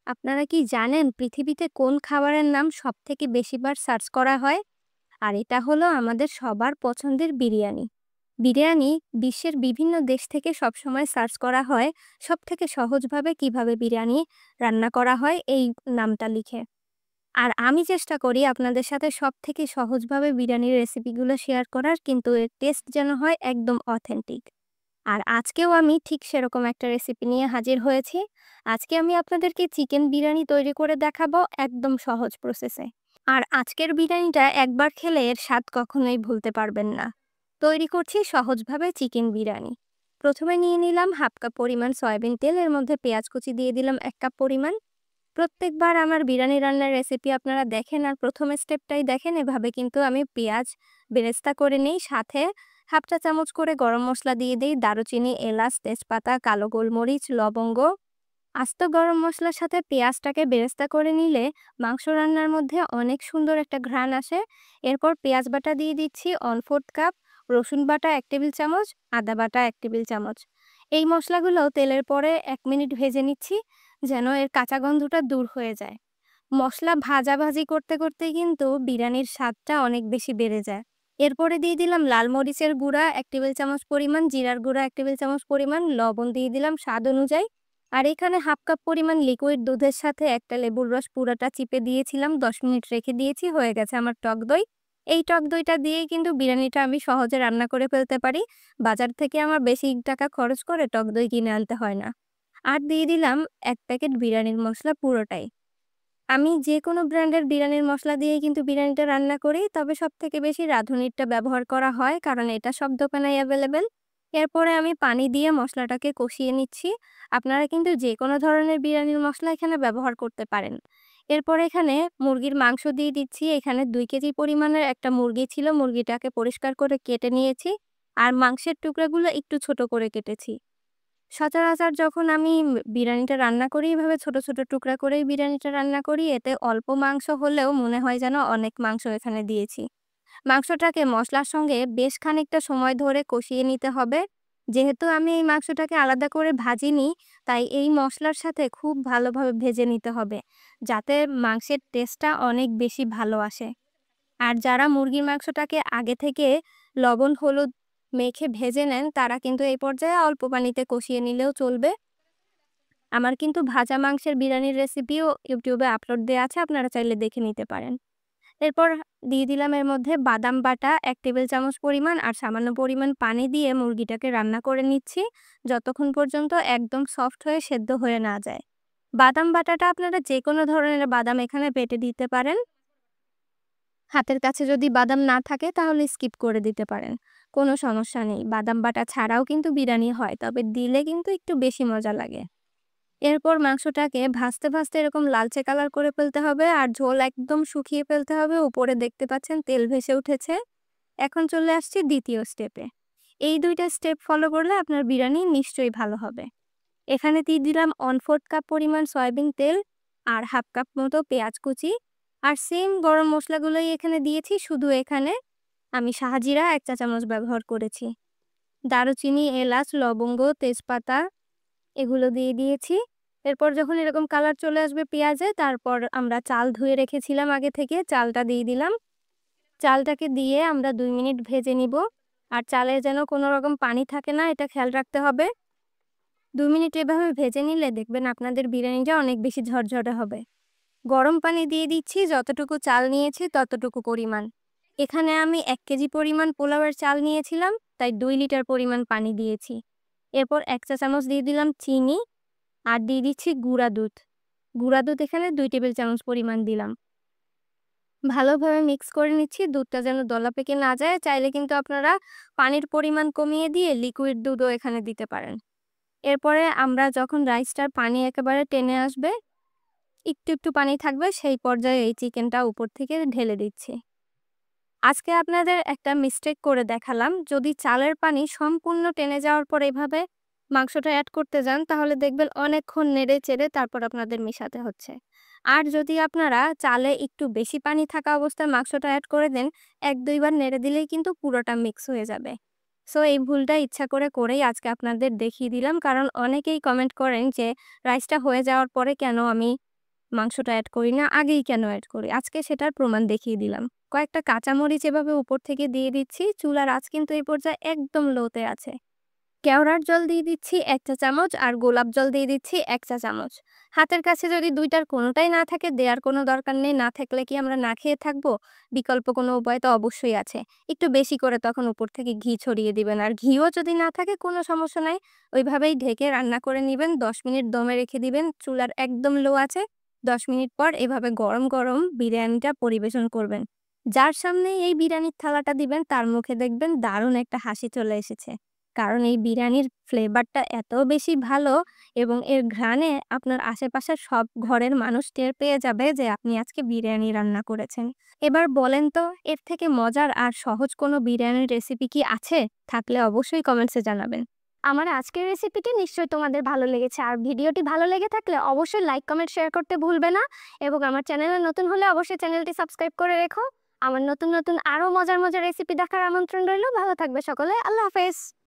আপনারা কি জানেন পৃথিবীতে কোন খাবারের নাম সবথেকে বেশিবার সার্চ করা হয়? আর এটা হলো আমাদের সবার পছন্দের বিরিয়ানি। বিরিয়ানি বিশ্বের বিভিন্ন দেশ থেকে সবসময় সার্চ করা হয় সবথেকে সহজভাবে কিভাবে বিরিয়ানি রান্না করা হয় এই নামটা লিখে। আর আমি চেষ্টা করি আপনাদের সাথে সবথেকে সহজভাবে বিরিয়ানির রেসিপিগুলো শেয়ার করার, কিন্তু এর টেস্ট যেন হয় একদম অথেন্টিক। আর আজকেও আমি ঠিক সেরকম একটা রেসিপি নিয়ে হাজির হয়েছি। আজকে আমি আপনাদেরকে চিকেন বিরিয়ানি তৈরি করে দেখাবো একদম সহজ প্রসেসে। আর আজকের বিরিয়ানিটা একবার খেলে এর স্বাদ কখনোই ভুলতে পারবেন না। তৈরি করছি সহজভাবে চিকেন বিরিয়ানি। প্রথমে নিয়ে নিলাম হাফ কাপ পরিমাণ সয়াবিন তেল, এর মধ্যে পেঁয়াজ কুচি দিয়ে দিলাম 1 কাপ পরিমাণ। প্রত্যেকবার আমার বিরিয়ানি রান্নার রেসিপি আপনারা দেখেন আর প্রথম স্টেপটাই দেখেন, এভাবে কিন্তু আমি পেঁয়াজ বেরেস্তা করে নিই। সাথে হাফ চা চামচ করে গরম মসলা দিয়ে দিই, দারুচিনি, এলাচ, তেজপাতা, কালো গোলমরিচ, লবঙ্গ। আস্ত গরম মসলার সাথে পেঁয়াজটাকে বেরেস্তা করে নিলে মাংস রান্নার মধ্যে অনেক সুন্দর একটা ঘ্রাণ আসে। এরপর পেঁয়াজ বাটা দিয়ে দিচ্ছি 1/4 কাপ, রসুন বাটা 1 টেবিল চামচ, আদা বাটা 1 টেবিল চামচ। এই মশলাগুলো তেলের পরে 1 মিনিট ভেজে নিচ্ছি, যেন এর কাঁচা গন্ধটা দূর হয়ে যায়। মসলা ভাজাভাজি করতে করতেই কিন্তু বিরিয়ানির স্বাদটা অনেক বেশি বেড়ে যায়। এরপরে দিয়ে দিলাম লাল মরিচের গুঁড়া 1 টেবিল চামচ পরিমাণ, জিরার গুঁড়া 1 টেবিল চামচ পরিমাণ, লবণ দিয়ে দিলাম স্বাদ অনুযায়ী। আর এখানে হাফ কাপ পরিমাণ লিকুইড দুধের সাথে একটা লেবুর রস পুরাটা চিপে দিয়েছিলাম, 10 মিনিট রেখে দিয়েছি, হয়ে গেছে আমার টক দই। এই টক দইটা দিয়েই কিন্তু বিরিয়ানিটা আমি সহজে রান্না করে ফেলতে পারি। বাজার থেকে আমার বেশি টাকা খরচ করে টক দই কিনে আনতে হয় না। আর দিয়ে দিলাম 1 প্যাকেট বিরিয়ানির মসলা পুরোটাই। আমি যেকোনো ব্র্যান্ডের বিরিয়ানির মসলা দিয়েই কিন্তু বিরিয়ানিটা রান্না করি। তবে সবথেকে বেশি রাঁধুনিরটা ব্যবহার করা হয়, কারণ এটা সব দোকানেই এভেলেবেল। এরপরে আমি পানি দিয়ে মসলাটাকে কষিয়ে নিচ্ছি। আপনারা কিন্তু যেকোনো ধরনের বিরিয়ানির মসলা এখানে ব্যবহার করতে পারেন। এরপর এখানে মুরগির মাংস দিয়ে দিচ্ছি। এখানে 2 কেজি পরিমাণের একটা মুরগি ছিল। মুরগিটাকে পরিষ্কার করে কেটে নিয়েছি। আর মাংসের টুকরাগুলো একটু ছোট করে কেটেছি। সচরাচর যখন আমি বিরিয়ানিটা রান্না করি, এভাবে ছোট, ছোট টুকরা করেই বিরিয়ানিটা রান্না করি। এতে অল্প মাংস হলেও মনে হয় যেন অনেক মাংস এখানে দিয়েছি। মাংসটাকে মসলার সঙ্গে বেশ খানিকটা সময় ধরে কষিয়ে নিতে হবে। যেহেতু আমি এই মাংসটাকে আলাদা করে ভাজিনি, তাই এই মসলার সাথে খুব ভালোভাবে ভেজে নিতে হবে, যাতে মাংসের টেস্টটা অনেক বেশি ভালো আসে। আর যারা মুরগির মাংসটাকে আগে থেকে লবণ, হলুদ মেখে ভেজে নেন, তারা কিন্তু এই পর্যায়ে অল্প পানিতে কষিয়ে নিলেও চলবে। আমার কিন্তু ভাজা মাংসের বিরিয়ানির রেসিপিও YouTube এ আপলোড দেয়া আছে, আপনারা চাইলে দেখে নিতে পারেন। এরপর দিয়ে দিলাম এর মধ্যে বাদাম বাটা 1 টেবিল চামচ পরিমাণ আর সামান্য পরিমাণ পানি দিয়ে মুরগিটাকে রান্না করে নিচ্ছি, যতক্ষণ পর্যন্ত একদম সফট হয়ে সেদ্ধ হয়ে না যায়। বাদাম বাটাটা আপনারা যেকোনো ধরনের বাদাম এখানে বেটে দিতে পারেন। হাতের কাছে যদি বাদাম না থাকে তাহলে স্কিপ করে দিতে পারেন। কোনো সমস্যা নেই। বাদাম বাটা ছাড়াও কিন্তু বিরিয়ানি হয়, তবে দিলে কিন্তু একটু বেশি মজা লাগে। এরপর মাংসটাকে ভাজতে, ভাজতে এরকম লালচে কালার করে ফেলতে হবে আর ঝোল একদম শুকিয়ে ফেলতে হবে। উপরে দেখতে পাচ্ছেন তেল ভেসে উঠেছে। এখন চলে আসছি ২য় স্টেপে। এই ২ টা স্টেপ ফলো করলে আপনার বিরিয়ানি নিশ্চয়ই ভালো হবে। এখানে দিয়ে দিলাম 1/4 কাপ পরিমাণ সয়াবিন তেল আর হাফ কাপ মতো পেঁয়াজ কুচি। আর সেম গরম মসলাগুলোই এখানে দিয়েছি, শুধু এখানে আমি শাহজিরা ১ চা চামচ ব্যবহার করেছি। দারুচিনি, এলাচ, লবঙ্গ, তেজপাতা এগুলো দিয়ে দিয়েছি। এরপর যখন এরকম কালার চলে আসবে পেঁয়াজে, তারপর আমরা চাল ধুয়ে রেখেছিলাম আগে থেকে, চালটা দিয়ে দিলাম। চালটাকে দিয়ে আমরা ২ মিনিট ভেজে নিব। আর চালে যেন কোনো রকম পানি থাকে না, এটা খেয়াল রাখতে হবে। ২ মিনিট এভাবে ভেজে নিলে দেখবেন আপনাদের বিরিয়ানিটা অনেক বেশি ঝরঝরে হবে। গরম পানি দিয়ে দিচ্ছি, যতটুকু চাল নিয়েছি ততটুকু পরিমাণ। এখানে আমি ১ কেজি পরিমাণ পোলাওয়ের চাল নিয়েছিলাম, তাই ২ লিটার পরিমাণ পানি দিয়েছি। এরপর ১ চা চামচ দিয়ে দিলাম চিনি আর দিয়ে দিচ্ছি গুঁড়া দুধ। গুঁড়া দুধ এখানে ২ টেবিল চামচ পরিমাণ দিলাম। ভালোভাবে মিক্স করে নিচ্ছি, দুধটা যেন দলা পেকে না যায়। চাইলে কিন্তু আপনারা পানির পরিমাণ কমিয়ে দিয়ে লিকুইড দুধও এখানে দিতে পারেন। এরপরে আমরা যখন রাইসটার পানি একেবারে টেনে আসবে, একটু, একটু পানি থাকবে, সেই পর্যায়ে এই চিকেনটা উপর থেকে ঢেলে দিচ্ছি। আজকে আপনাদের একটা মিস্টেক করে দেখালাম। যদি চালের পানি সম্পূর্ণ টেনে যাওয়ার পর এভাবে মাংসটা এড করতে যান, তাহলে দেখবেন অনেকক্ষণ নেড়ে-চেড়ে তারপর আপনাদের মেশাতে হচ্ছে। আর যদি আপনারা চালে একটু বেশি পানি থাকা অবস্থায় মাংসটা এড করে দেন, ১-২ বার নেড়ে দিলেই কিন্তু পুরোটা মিক্স হয়ে যাবে। সো এই ভুলটা ইচ্ছা করে করেই আজকে আপনাদের দেখিয়ে দিলাম। কারণ অনেকেই কমেন্ট করেন যে রাইসটা হয়ে যাওয়ার পরে কেন আমি মাংসটা অ্যাড করি না, আগেই কেন অ্যাড করি? আজকে সেটার প্রমাণ দেখিয়ে দিলাম। কয়েকটা কাঁচামরিচ এভাবে উপর থেকে দিয়ে দিচ্ছি। চুলার আঁচ কিন্তু এই পর্যায়ে একদম লোতে আছে। কেওড়ার জল দিয়ে দিচ্ছি ১ চা চামচ আর গোলাপ জল দিয়ে দিচ্ছি ১ চা চামচ। হাতের কাছে যদি ২ টার কোনোটাই না থাকে, দেয়ার কোনো দরকার নেই। না থাকলে কি আমরা না খেয়ে থাকবো? বিকল্প কোনো উপায় তো অবশ্যই আছে। একটু বেশি করে তখন উপর থেকে ঘি ছড়িয়ে দিবেন। আর ঘিও যদি না থাকে কোনো সমস্যা নাই। ওইভাবেই ঢেকে রান্না করে নিবেন। ১০ মিনিট দমে রেখে দিবেন। চুলার একদম লো আছে। ১০ মিনিট পর এভাবে গরম, গরম বিরিয়ানিটা পরিবেশন করবেন। যার সামনেই এই বিরিয়ানির থালাটা দিবেন তার মুখে দেখবেন দারুণ একটা হাসি চলে এসেছে। কারণ এই বিরিয়ানির ফ্লেভারটা এত বেশি ভালো এবং এর ঘ্রাণে আপনার আশেপাশের সব ঘরের মানুষ টের পেয়ে যাবে যে আপনি আজকে বিরিয়ানি রান্না করেছেন। এবার বলেন তো এর থেকে মজার আর সহজ কোনো বিরিয়ানির রেসিপি কি আছে? থাকলে অবশ্যই কমেন্টসে জানাবেন। আমার আজকের রেসিপিটি নিশ্চয়ই তোমাদের ভালো লেগেছে। আর ভিডিওটি ভালো লেগে থাকলে অবশ্যই লাইক, কমেন্ট, শেয়ার করতে ভুলবে না। এবং আমার চ্যানেলে নতুন হলে অবশ্যই চ্যানেলটি সাবস্ক্রাইব করে রেখো। আমার নতুন, নতুন আরও মজার, মজার রেসিপি দেখার আমন্ত্রণ রইলো। ভালো থাকবে সকলে। আল্লাহ হাফেজ।